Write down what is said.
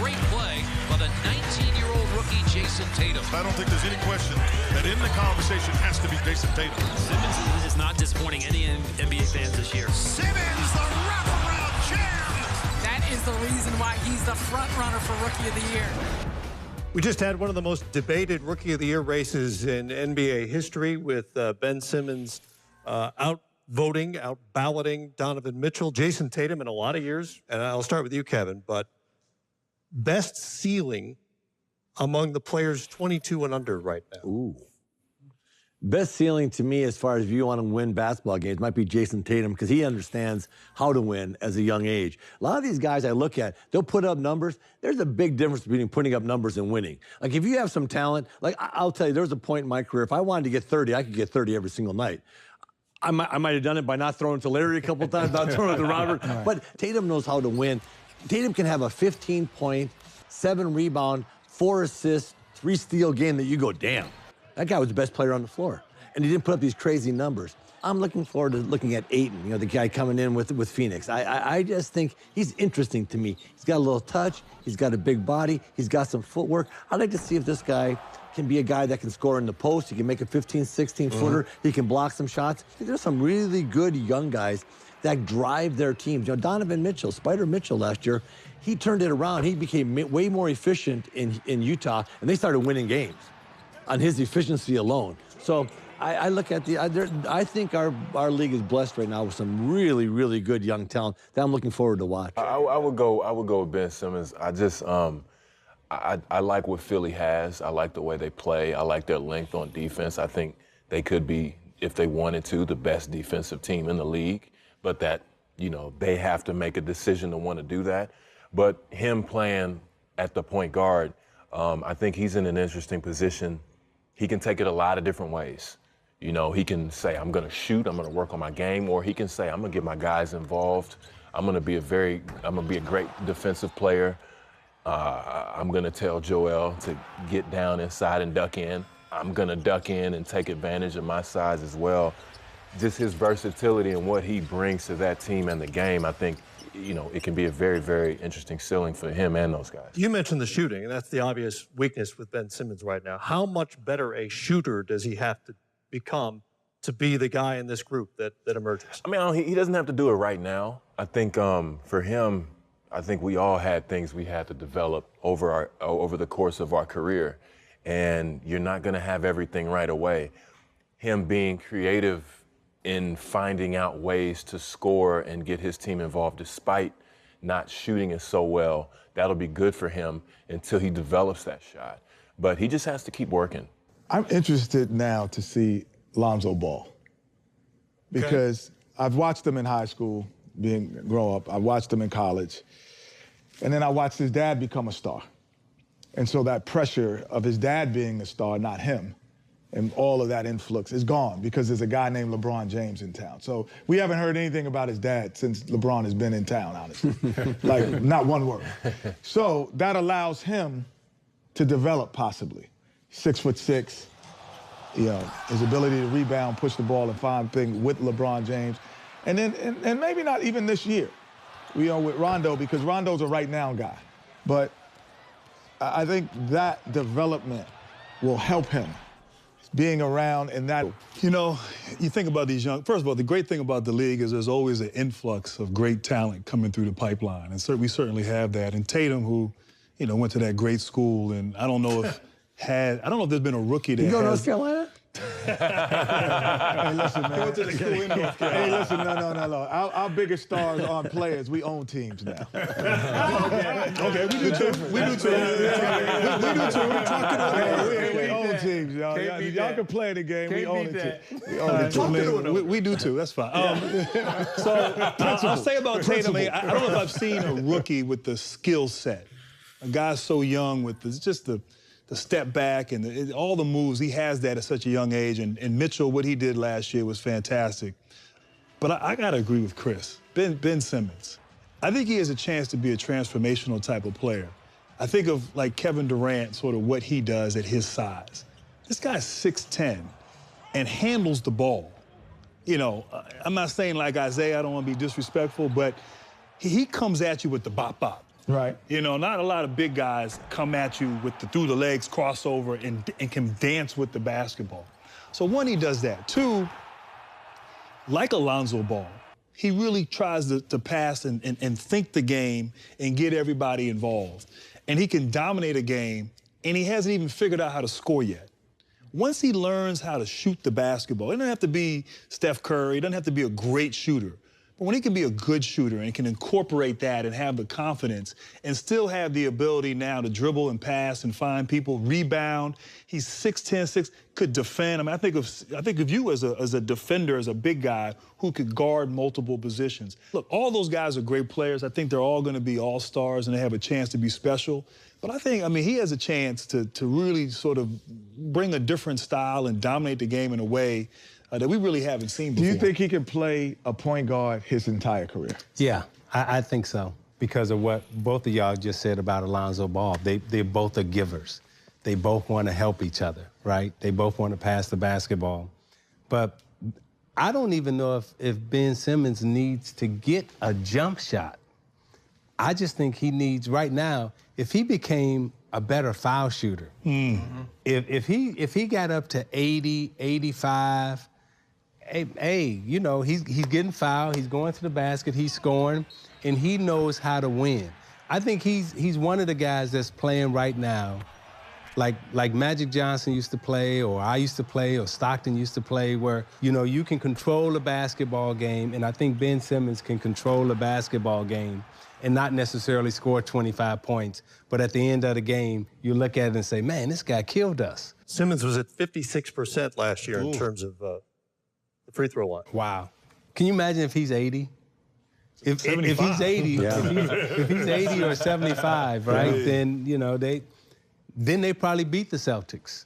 great play by the 19-year-old rookie Jason Tatum. I don't think there's any question that in the conversation has to be Jason Tatum. Simmons is not disappointing any NBA fans this year. Simmons, the wraparound jam! That is the reason why he's the front runner for Rookie of the Year. We just had one of the most debated Rookie of the Year races in NBA history with Ben Simmons out-balloting Donovan Mitchell. Jason Tatum in a lot of years, and I'll start with you, Kevin, but best ceiling among the players 22 and under right now. Ooh. Best ceiling to me as far as if you want to win basketball games might be Jason Tatum because he understands how to win as a young age. A lot of these guys I look at, they'll put up numbers. There's a big difference between putting up numbers and winning. Like if you have some talent, like I'll tell you, there was a point in my career, if I wanted to get 30, I could get 30 every single night. I might have done it by not throwing to Larry a couple times, not throwing to Robert. Right. But Tatum knows how to win. Tatum can have a 15-point, 7-rebound, 4 assists, 3 steal game that you go, damn. That guy was the best player on the floor, and he didn't put up these crazy numbers. I'm looking forward to looking at Ayton, you know, the guy coming in with Phoenix. I just think he's interesting to me. He's got a little touch. He's got a big body. He's got some footwork. I'd like to see if this guy can be a guy that can score in the post. He can make a 15, 16-footer. He can block some shots. There's some really good young guys that drive their teams. You know, Donovan Mitchell, Spider Mitchell last year, he turned it around. He became way more efficient in Utah, and they started winning games on his efficiency alone. So I look at I think our league is blessed right now with some really, really good young talent that I'm looking forward to watch. I would go with Ben Simmons. I just I like what Philly has. I like the way they play. I like their length on defense. I think they could be, if they wanted to, the best defensive team in the league. But that, you know, they have to make a decision to want to do that. But him playing at the point guard, I think he's in an interesting position. He can take it a lot of different ways. You know, he can say, I'm going to shoot, I'm going to work on my game, or he can say, I'm going to get my guys involved. I'm going to be a great defensive player. I'm going to tell Joel to get down inside and duck in. I'm going to duck in and take advantage of my size as well. Just his versatility and what he brings to that team and the game, I think, you know, it can be a very, very interesting ceiling for him and those guys. You mentioned the shooting, and that's the obvious weakness with Ben Simmons right now. How much better a shooter does he have to become to be the guy in this group that emerges? I mean, he doesn't have to do it right now. I think for him, I think we all had things we had to develop over the course of our career, and you're not going to have everything right away. Him being creative in finding out ways to score and get his team involved despite not shooting it so well, that'll be good for him until he develops that shot. But he just has to keep working. I'm interested now to see Lonzo Ball because I've watched him in high school, grow up. I watched him in college. And then I watched his dad become a star. And so that pressure of his dad being a star, not him, and all of that influx is gone because there's a guy named LeBron James in town. So we haven't heard anything about his dad since LeBron has been in town, honestly. Like, not one word. So that allows him to develop possibly. 6'6", you know, his ability to rebound, push the ball, and find things with LeBron James. And then, and maybe not even this year, you know, with Rondo, because Rondo's a right-now guy. But I think that development will help him being around in that. You know, you think about these young, first of all, the great thing about the league is there's always an influx of great talent coming through the pipeline. And we certainly have that. And Tatum, who, you know, went to that great school, and I don't know if I don't know if there's been a rookie that You go to North Carolina? Hey, listen, man. Go to the school in North Carolina. Hey, listen, no. Our biggest stars aren't players. We own teams now. Okay, we do too. We do too. We do too. Talk it over. We own teams, y'all. Y'all can play the game. We own it too. We own it too. We do too. That's fine. So I'll say about Tatum, I don't know if I've seen a rookie with the skill set. A guy so young with just the step back and all the moves. He has that at such a young age. And Mitchell, what he did last year was fantastic. But I got to agree with Chris. Ben Simmons. I think he has a chance to be a transformational type of player. I think of, like, Kevin Durant, sort of what he does at his size. This guy's 6'10" and handles the ball. You know, I'm not saying like Isaiah, I don't want to be disrespectful, but he comes at you with the bop-bop. Right. You know, not a lot of big guys come at you with the through the legs crossover and can dance with the basketball. So one, he does that. Two, like Alonzo Ball, he really tries to pass and think the game and get everybody involved. And he can dominate a game, and he hasn't even figured out how to score yet. Once he learns how to shoot the basketball, it doesn't have to be Steph Curry, it doesn't have to be a great shooter. But when he can be a good shooter and can incorporate that and have the confidence and still have the ability now to dribble and pass and find people, rebound, he's 6'10", could defend. I mean, I think of you as a defender, as a big guy who could guard multiple positions. Look, all those guys are great players. I think they're all going to be all-stars and they have a chance to be special. But I mean, he has a chance to really sort of bring a different style and dominate the game in a way that we really haven't seen before. Do you think he can play a point guard his entire career? Yeah, I think so, because of what both of y'all just said about Alonzo Ball. They both are givers. They both want to help each other, right? They both want to pass the basketball. But I don't even know if Ben Simmons needs to get a jump shot. I just think he needs, right now, if he became a better foul shooter, if he got up to 80, 85, hey, you know, he's getting fouled, he's going to the basket, he's scoring, and he knows how to win. I think he's one of the guys that's playing right now, like Magic Johnson used to play, or I used to play, or Stockton used to play, where, you know, you can control a basketball game, and I think Ben Simmons can control a basketball game and not necessarily score 25 points. But at the end of the game, you look at it and say, man, this guy killed us. Simmons was at 56% last year in terms of the free throw line. Wow. Can you imagine if he's 80? If he's 80, if he's 80 or 75, right, then, you know, they probably beat the Celtics.